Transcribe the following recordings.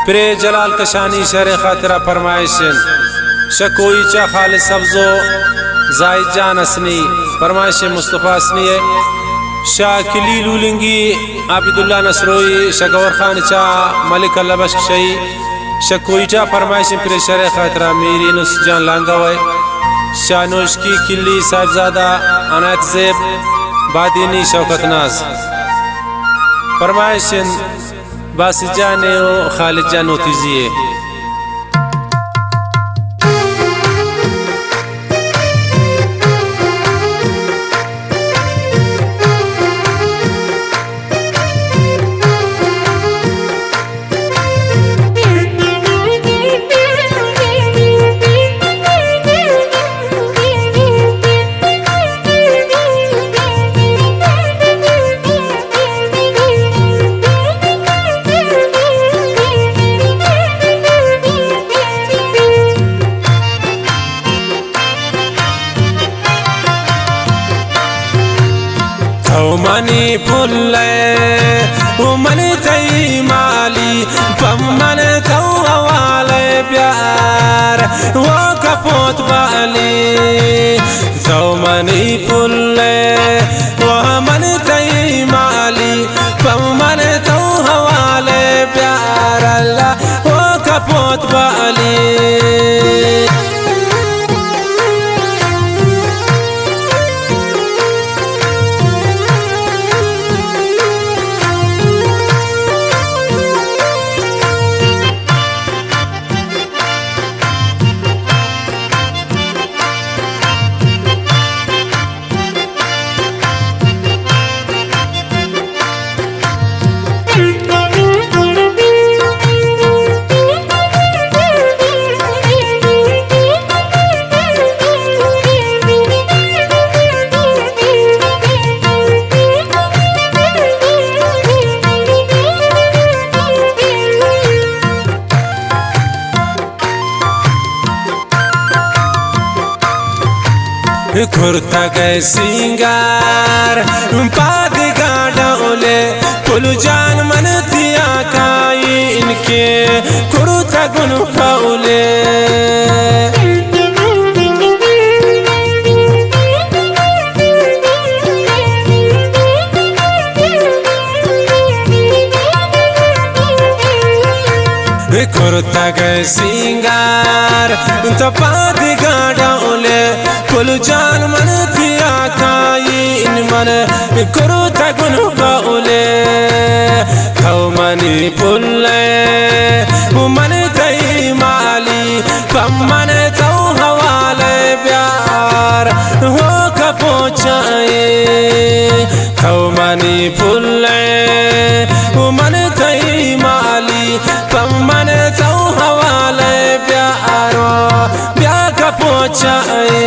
pray जलाल कशानी sir खातरा फरमाइशन शकोई चा खालिद सब्जो जायद जान असनी फरमाइश मुस्तफ़ा असनी है शाकिली लूलिंगी आबिदुल्ला नसरोई शगवर खान चा मलिक अल्लाह बख्श शई शकोई चा फरमाइश प्रे शर खातरा मेरी नुस जान लांगा हुए शानोश की किल्ली साहिबजादा अनायत ज़ेब बादीनी शौकत नाज फरमाइशन बासित जाने ओ खालिद जान होतीजिए मनी फुल्ले उमन तई माली पमन तो वाले प्यार वो कपोत बाली तो मनी फुल्ले वो मन तई माली पमन तो वाले प्यार अल्लाह वो कपोत बाली खुरता गए सिंगार पाद गाड़ोले पुल जान मन दिया काई इनके खुरता गुन फौले खुरता गए सिंगार तो पाद गाड़ोले कुल जान मन दिया काई इन मन करो तगुन बाउले खाओ मनी पुल्ले मन तई माली कम मन तो हवाले प्यार हो कपोचाए खाओ मनी पुल्ले मन तई माली कम मन तो हवाले प्यार ब्या कपोचाए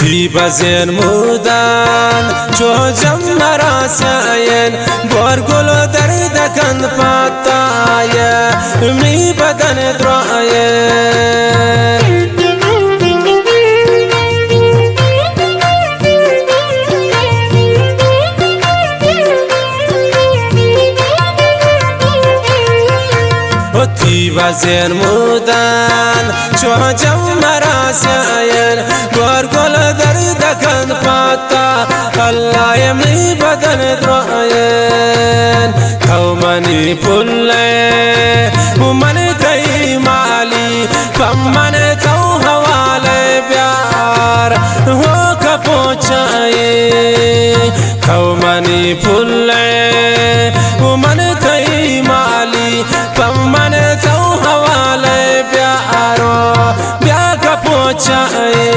ती बजेन मुदान जो जमरा सायन बोरगुलो दर्द कन पाताया मी बदन द्राये बजेन मुदान जो जमरा सायन बोरगुल दर्द कन पाता अल्लाह यमी बदन द्रायन खाओ मनी पुल्ले मन तई माली कम मन तो हवाले प्यार हो कपोचाए खाओ मनी पुल्ले मन थई माली पमन तो हवाले प्यारो ब्या का पोछाए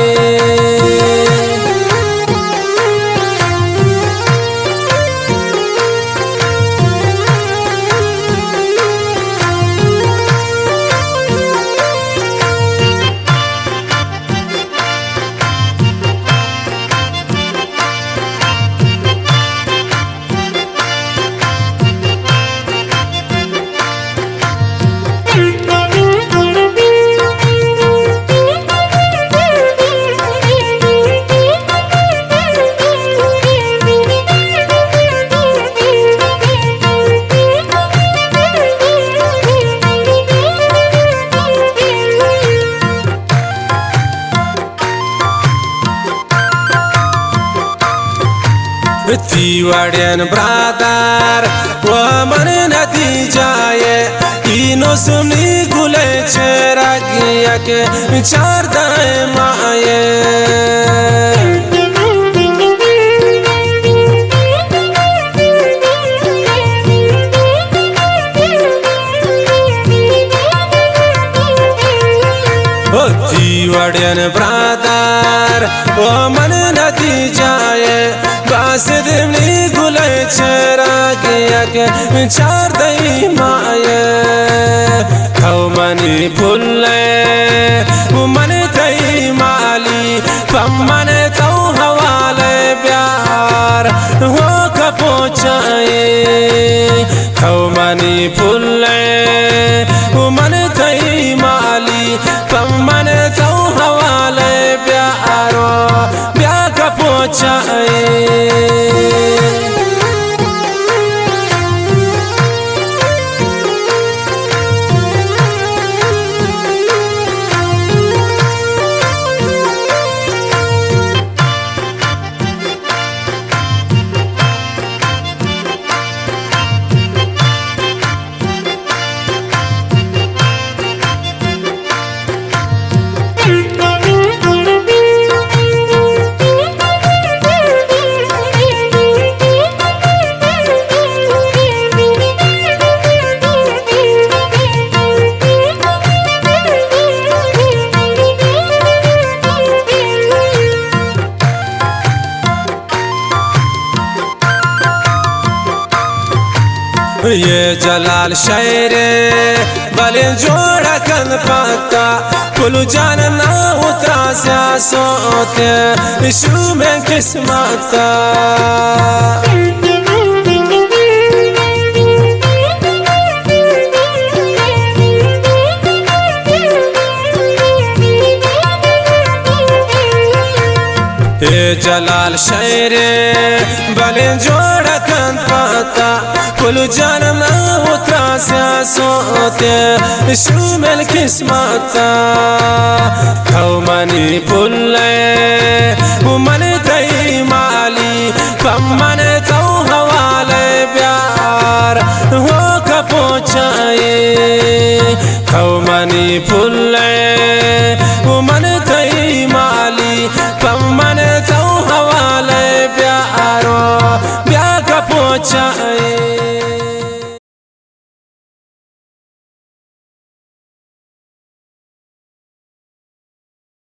तीवाड्यान ब्रादार व मन नतीजाए इनो सुनी गुले चेरागिया के चार दाए माए तीवाड्यान ब्रादार व मन नतीजाए बासिदनी गुले चेरागिया के चार दई माए खौ मनी फुल्ले मन थई माली पमन तो हवाले प्यार हो कपोचाए खौ मनी फुल्ले मन थई माली पमन तो हवाले प्यारो ब्या कपोचाए ये जलाल शेरे बले जोड़ा कन पाता कुल जान ना उतरा सोते इशू में किस्मता ये जलाल शेरे बले जोड़ा कन पाता कुल जानना उतरा सोते शुमल किस्मता खौ मनी फुल्ले मन थई माली पमन तो हवाले प्यार हो कपोचाए खौ मनी फुल्ले मन थई माली पमन तो हवाले प्यारो ब्या कपोचाए